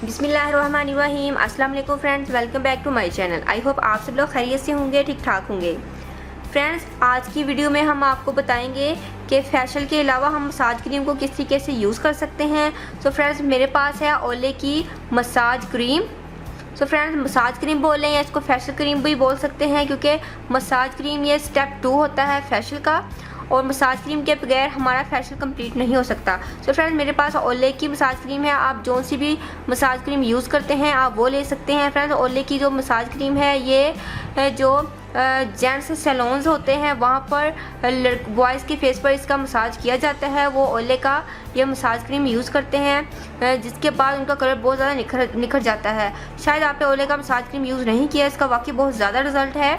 बिस्मिल्लाहिर्रहमानिर्रहीम। अस्सलाम वालेकुम friends, welcome back to my channel. I hope आप सब लोग खैरियत से होंगे, ठीक ठाक होंगे। फ्रेंड्स, आज की वीडियो में हम आपको बताएंगे कि फेशियल के अलावा हम मसाज क्रीम को किस तरीके से यूज़ कर सकते हैं। सो फ्रेंड्स, मेरे पास है ओले की massage cream. So friends, massage cream बोल रहे हैं, इसको फेशियल क्रीम भी बोल सकते हैं, क्योंकि मसाज क्रीम ये स्टेप 2 होता है फेशियल का, और मसाज क्रीम के बगैर हमारा फेशियल कंप्लीट नहीं हो सकता। सो फ्रेंड्स, मेरे पास ओले की मसाज क्रीम है। आप जो सी भी मसाज क्रीम यूज़ करते हैं आप वो ले सकते हैं। फ्रेंड्स, ओले की जो मसाज क्रीम है ये जो जेंट्स सैलून्स होते हैं वहाँ पर बॉयज़ के फेस पर इसका मसाज किया जाता है, वो ओले का ये मसाज क्रीम यूज़ करते हैं, जिसके बाद उनका कलर बहुत ज़्यादा निखर जाता है। शायद आपने ओले का मसाज क्रीम यूज़ नहीं किया, इसका वाकई बहुत ज़्यादा रिजल्ट है।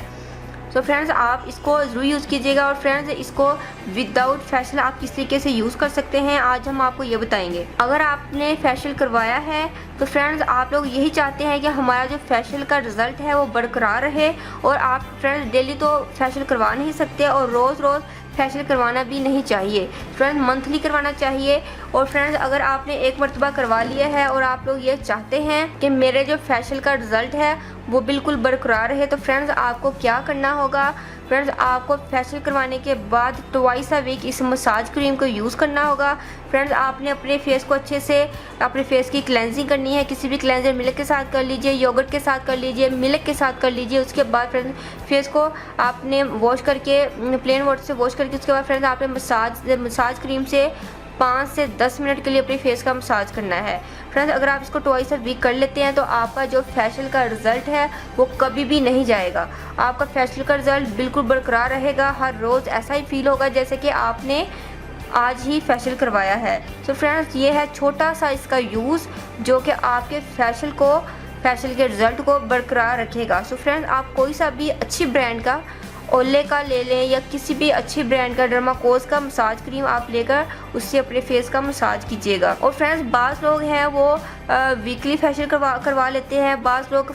सो फ्रेंड्स, आप इसको ज़रूर यूज़ कीजिएगा। और फ्रेंड्स, इसको विदाउट फेशियल आप किस तरीके से यूज़ कर सकते हैं आज हम आपको ये बताएंगे। अगर आपने फेशियल करवाया है तो फ्रेंड्स आप लोग यही चाहते हैं कि हमारा जो फेशियल का रिज़ल्ट है वो बरकरार रहे। और आप फ्रेंड्स डेली तो फेशियल करवा नहीं सकते, और रोज़ रोज़ फेशियल करवाना भी नहीं चाहिए। फ्रेंड्स, मंथली करवाना चाहिए। और फ्रेंड्स, अगर आपने एक मरतबा करवा लिया है और आप लोग ये चाहते हैं कि मेरे जो फेशियल का रिज़ल्ट है वो बिल्कुल बरकरार रहे, तो फ्रेंड्स आपको क्या करना होगा। फ्रेंड्स, आपको फेशियल करवाने के बाद ट्वाइस अ वीक इस मसाज क्रीम को यूज़ करना होगा। फ्रेंड्स, आपने अपने फेस को अच्छे से अपने फेस की क्लेंजिंग करनी है। किसी भी क्लेंजर मिल्क के साथ कर लीजिए, योगर्ट के साथ कर लीजिए, मिल्क के साथ कर लीजिए। उसके बाद फ्रेंड्स फेस को आपने वॉश करके प्लेन वाटर से वॉश करके उसके बाद फ्रेंड्स आपने मसाज क्रीम से 5 से 10 मिनट के लिए अपने फेस का मसाज करना है। फ्रेंड्स, अगर आप इसको ट्वाइस अ वीक कर लेते हैं तो आपका जो फेशियल का रिज़ल्ट है वो कभी भी नहीं जाएगा। आपका फेशियल का रिज़ल्ट बिल्कुल बरकरार रहेगा। हर रोज़ ऐसा ही फील होगा जैसे कि आपने आज ही फेशियल करवाया है। तो फ्रेंड्स, ये है छोटा सा इसका यूज़ जो कि आपके फेशियल के रिज़ल्ट को बरकरार रखेगा। सो फ्रेंड्स, आप कोई सा भी अच्छी ब्रांड का ओले का ले लें या किसी भी अच्छी ब्रांड का डर्माकोस का मसाज क्रीम आप लेकर उससे अपने फेस का मसाज कीजिएगा। और फ्रेंड्स, बाज़ लोग हैं वो वीकली फेशियल करवा लेते हैं, बाज़ लोग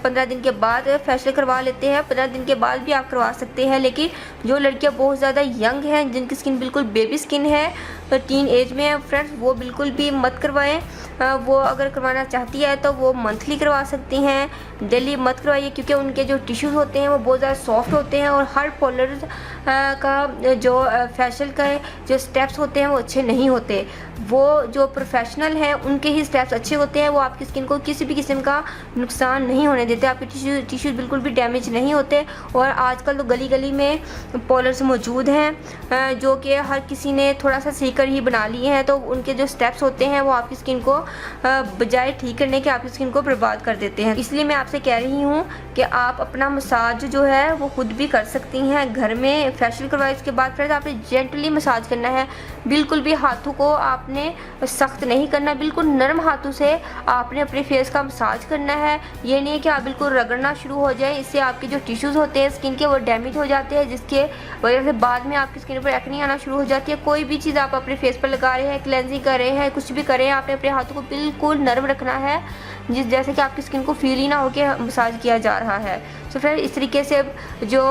15 दिन के बाद फेशियल करवा लेते हैं। 15 दिन के बाद भी आप करवा सकते हैं, लेकिन जो लड़कियां बहुत ज़्यादा यंग हैं, जिनकी स्किन बिल्कुल बेबी स्किन है, तो टीन एज में है, फ्रेंड्स वो बिल्कुल भी मत करवाएं। वो अगर करवाना चाहती है तो वो मंथली करवा सकती हैं, डेली मत करवाइए, क्योंकि उनके जो टिश्यूज़ होते हैं वो बहुत ज़्यादा सॉफ्ट होते हैं और हर पोलर का जो फेशियल का जो स्टेप्स होते हैं वो अच्छे नहीं होते। वो जो प्रोफेशनल हैं उनके ही स्टेप्स अच्छे होते हैं, वो आपकी स्किन को किसी भी किस्म का नुकसान नहीं होने देते, आपके टिश्यूज़ बिल्कुल भी डैमेज नहीं होते। और आजकल तो गली गली में पोलर्स मौजूद हैं जो कि हर किसी ने थोड़ा सा सीकर ही बना लिए हैं, तो उनके जो स्टेप्स होते हैं वो आपकी स्किन को बजाय ठीक करने के आपकी स्किन को बर्बाद कर देते हैं। इसलिए मैं आपसे कह रही हूँ कि आप अपना मसाज जो है वो खुद भी कर सकती हैं घर में। फेशियल करवाए उसके बाद फ्रेंड्स आपने जेंटली मसाज करना है, बिल्कुल भी हाथों को आपने सख्त नहीं करना, बिल्कुल नरम हाथों से आपने अपने फेस का मसाज करना है। ये नहीं है कि आप बिल्कुल रगड़ना शुरू हो जाए, इससे आपके जो टिश्यूज़ होते हैं स्किन के वो डैमेज हो जाते हैं, जिसके वजह से बाद में आपकी स्किन पर एक्ने आना शुरू हो जाती है। कोई भी चीज़ आप अपने फेस पर लगा रहे हैं, क्लेंजिंग कर रहे हैं, कुछ भी कर रहे हैं, आपने अपने हाथों को बिल्कुल नरम रखना है, जैसे कि आपकी स्किन को फील ही ना हो कि मसाज किया जा रहा है। सो फ्रेंड्स, इस तरीके से जो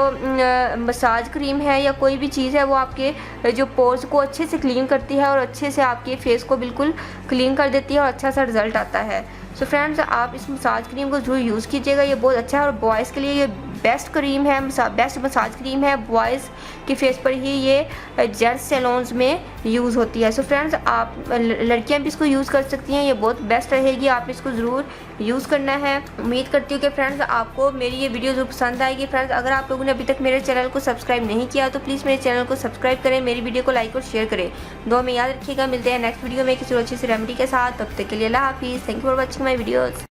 मसाज क्रीम है या कोई भी चीज़ है वो आपके जो पोर्स को अच्छे से क्लीन करती है और अच्छे से आपके फेस को बिल्कुल क्लीन कर देती है और अच्छा सा रिज़ल्ट आता है। सो फ्रेंड्स, आप इस मसाज क्रीम को ज़रूर यूज़ कीजिएगा, ये बहुत अच्छा है। और बॉयज़ के लिए ये बेस्ट क्रीम है, बेस्ट मसाज क्रीम है। बॉयज़ के फेस पर ही ये जेंट्स सैलून्स में यूज़ होती है। सो फ्रेंड्स, आप लड़कियां भी इसको यूज़ कर सकती हैं, ये बहुत बेस्ट रहेगी, आप इसको ज़रूर यूज़ करना है। उम्मीद करती हूँ कि फ्रेंड्स आपको मेरी ये वीडियो ज़रूर पसंद आएगी। फ्रेंड्स, अगर आप लोगों ने अभी तक मेरे चैनल को सब्सक्राइब नहीं किया तो प्लीज़ मेरे चैनल को सब्सक्राइब करें, मेरी वीडियो को लाइक और शेयर करें। दुआ में याद रखिएगा। मिलते हैं नेक्स्ट वीडियो में किसी अच्छी सी रेमेडी के साथ, तब तक के लिए अल्लाह हाफिज़। Thank you for watching my videos.